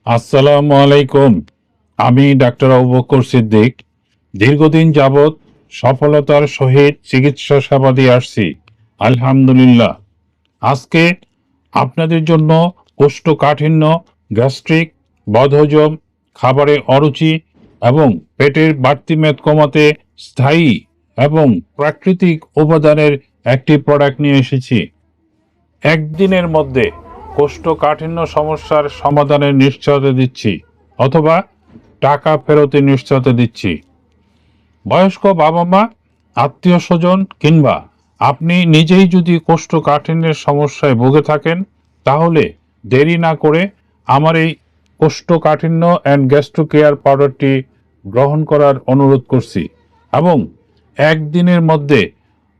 আসসালামু আলাইকুম। আমি ডাক্তার আবু বকর সিদ্দিক। দীর্ঘদিন যাবৎ সফলতার সহিত চিকিৎসা সেবা দিয়ে আসছি, আলহামদুলিল্লাহ। আজকে আপনাদের জন্য কোষ্ঠকাঠিন্য, গ্যাস্ট্রিক, বদহজম, খাবারে অরুচি এবং পেটের বাড়তি মেদ কমাতে স্থায়ী এবং প্রাকৃতিক উপাদানের একটি প্রোডাক্ট নিয়ে এসেছি। একদিনের মধ্যে কোষ্ঠকাঠিন্য সমস্যার সমাধানের নিশ্চয়তা দিচ্ছি, অথবা টাকা ফেরতের নিশ্চয়তা দিচ্ছি। বয়স্ক বাবা মা, আত্মীয় স্বজন কিংবা আপনি নিজেই যদি কোষ্ঠকাঠিন্যের সমস্যায় ভুগে থাকেন, তাহলে দেরি না করে আমার এই কোষ্ঠকাঠিন্য অ্যান্ড গ্যাস্ট্রো কেয়ার পাউডারটি গ্রহণ করার অনুরোধ করছি এবং একদিনের মধ্যে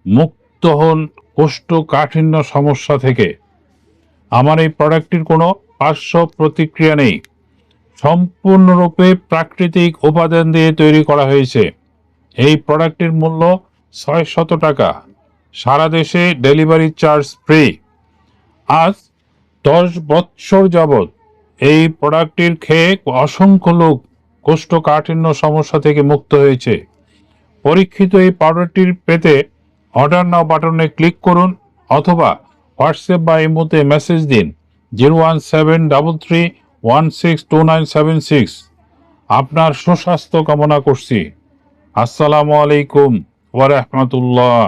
মুক্ত হন কোষ্ঠকাঠিন্য সমস্যা থেকে। আমার এই প্রোডাক্টটির কোনো পার্শ্ব প্রতিক্রিয়া নেই, সম্পূর্ণরূপে প্রাকৃতিক উপাদান দিয়ে তৈরি করা হয়েছে। এই প্রোডাক্টটির মূল্য ৬০০ টাকা, সারা দেশে ডেলিভারি চার্জ ফ্রি। আজ ১০ বৎসর যাবৎ এই প্রোডাক্টটির খেয়ে অসংখ্য লোক কোষ্ঠকাঠিন্য সমস্যা থেকে মুক্ত হয়েছে। পরীক্ষিত এই পাউডারটির পেতে অর্ডার নাও বাটনে ক্লিক করুন, অথবা হোয়াটসঅ্যাপ বা ইমোতে মেসেজ দিন 01733162976। আপনার সুস্বাস্থ্য কামনা করছি। আসসালামু আলাইকুম ওয়া রাহমাতুল্লাহ।